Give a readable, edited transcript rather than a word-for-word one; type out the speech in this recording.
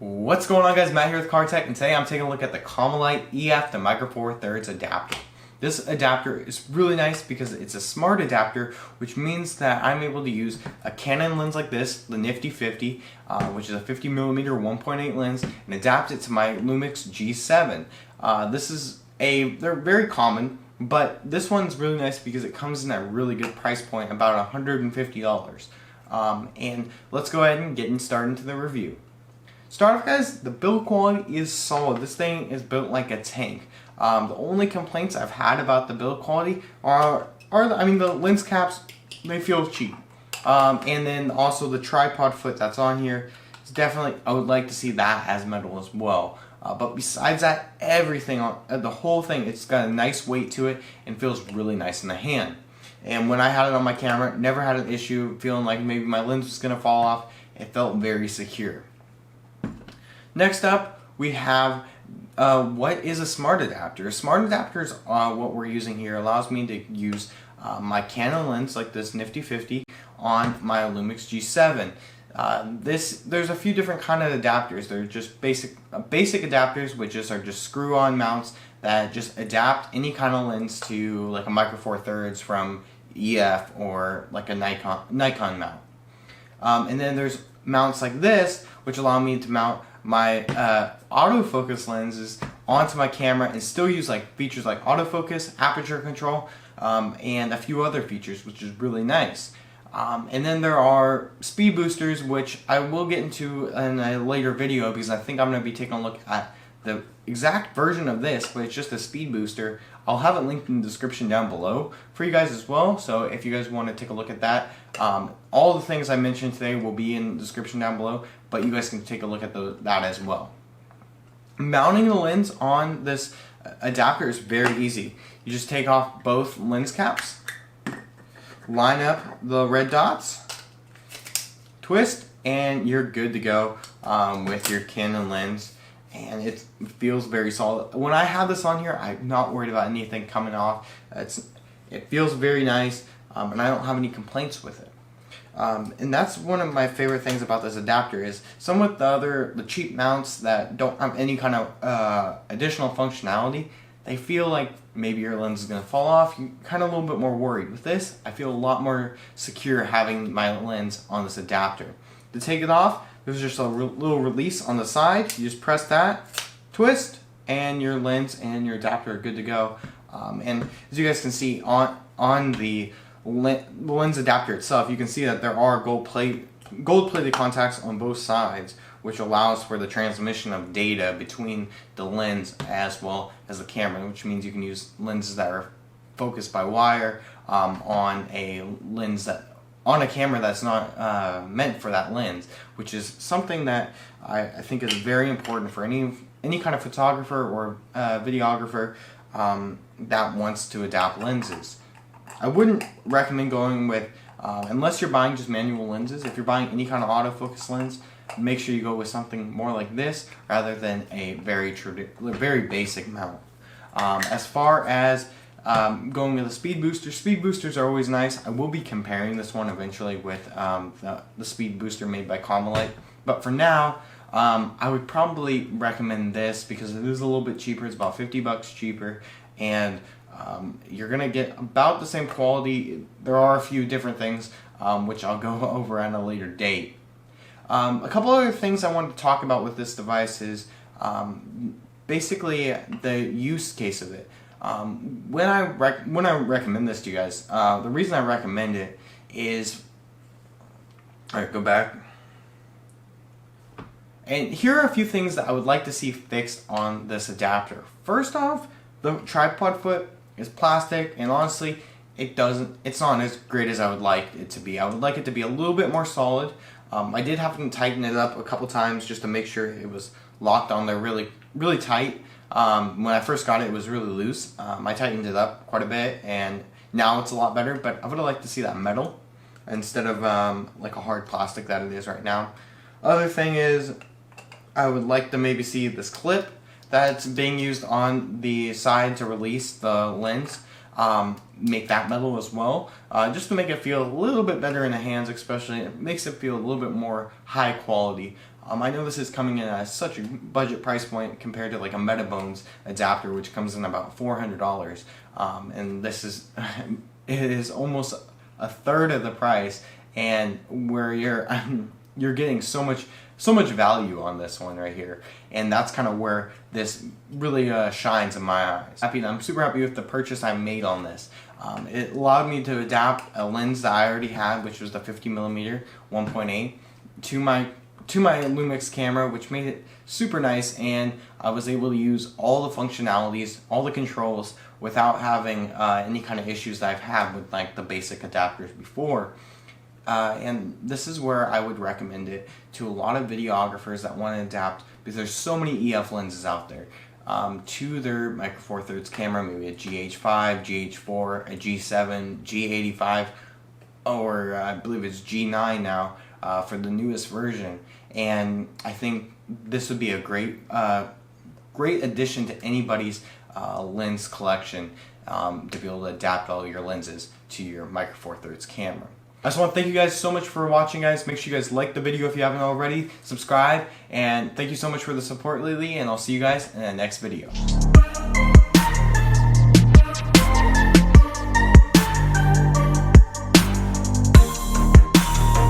What's going on, guys? Matt here with Car Tech, and today I'm taking a look at the Commlite EF to Micro Four Thirds adapter. This adapter is really nice because it's a smart adapter, which means that I'm able to use a Canon lens like this, the Nifty 50, which is a 50mm 1.8 lens, and adapt it to my Lumix G7. They're very common, but this one's really nice because it comes in at a really good price point, about $150. And let's go ahead and get started into the review. Start off, guys, the build quality is solid. This thing is built like a tank. The only complaints I've had about the build quality are the lens caps, they feel cheap. And then also the tripod foot that's on here, it's definitely, I would like to see that as metal as well. But besides that, everything, the whole thing, it's got a nice weight to it and feels really nice in the hand. And when I had it on my camera, never had an issue feeling like maybe my lens was going to fall off. It felt very secure. Next up, we have what is a smart adapter. A smart adapter is what we're using here. Allows me to use my Canon lens like this Nifty 50 on my Lumix G7. There's a few different kind of adapters. They're just basic adapters, which are just screw-on mounts that just adapt any kind of lens to like a Micro Four Thirds from EF or like a Nikon mount. And then there's mounts like this, which allow me to mount my autofocus lenses onto my camera and still use like features like autofocus, aperture control, and a few other features, which is really nice. And then there are speed boosters, which I will get into in a later video because I think I'm going to be taking a look at the exact version of this, but it's just a speed booster. I'll have it linked in the description down below for you guys as well, so if you guys want to take a look at that, all the things I mentioned today will be in the description down below, but you guys can take a look at that as well. Mounting the lens on this adapter is very easy. You just take off both lens caps, line up the red dots, twist, and you're good to go with your Canon lens. And it feels very solid. When I have this on here, I'm not worried about anything coming off. It feels very nice, and I don't have any complaints with it. And that's one of my favorite things about this adapter is some with the cheap mounts that don't have any kind of additional functionality, they feel like maybe your lens is going to fall off. You're kind of a little bit more worried. With this, I feel a lot more secure having my lens on this adapter. To take it off, there's just a little release on the side. You just press that, twist, and your lens and your adapter are good to go. And as you guys can see on the lens adapter itself, you can see that there are gold-plated contacts on both sides, which allows for the transmission of data between the lens as well as the camera, which means you can use lenses that are focused by wire on a camera that's not meant for that lens, which is something that I think is very important for any kind of photographer or videographer that wants to adapt lenses. I wouldn't recommend going with, unless you're buying just manual lenses, if you're buying any kind of autofocus lens, make sure you go with something more like this rather than a very basic mount. As far as going with a speed booster, speed boosters are always nice. I will be comparing this one eventually with the speed booster made by Commlite, but for now I would probably recommend this because it is a little bit cheaper. It's about $50 cheaper, and you're gonna get about the same quality. There are a few different things which I'll go over at a later date. A couple other things I wanted to talk about with this device is basically the use case of it. When I recommend this to you guys, the reason I recommend it is, alright, go back. And here are a few things that I would like to see fixed on this adapter. First off, the tripod foot is plastic, and honestly, it's not as great as I would like it to be. I would like it to be a little bit more solid. I did have to tighten it up a couple times just to make sure it was locked on there really, really tight. When I first got it, it was really loose. I tightened it up quite a bit, and now it's a lot better, but I would have liked to see that metal instead of like a hard plastic that it is right now. Other thing is, I would like to maybe see this clip that's being used on the side to release the lens. Make that metal as well, just to make it feel a little bit better in the hands. Especially, it makes it feel a little bit more high quality I know this is coming in at such a budget price point compared to like a Metabones adapter, which comes in about $400, and this is it is almost a third of the price, and where you're getting so much value on this one right here, and that's kind of where this really shines in my eyes. I'm super happy with the purchase I made on this. It allowed me to adapt a lens that I already had, which was the 50mm 1.8, to my Lumix camera, which made it super nice, and I was able to use all the functionalities, all the controls, without having any kind of issues that I've had with like the basic adapters before. And this is where I would recommend it to a lot of videographers that want to adapt, because there's so many EF lenses out there to their Micro Four Thirds camera, maybe a GH5, GH4, a G7, G85, or I believe it's G9 now for the newest version. And I think this would be a great addition to anybody's lens collection to be able to adapt all your lenses to your Micro Four Thirds camera. I just want to thank you guys so much for watching, guys. Make sure you guys like the video if you haven't already, subscribe, and thank you so much for the support lately, and I'll see you guys in the next video.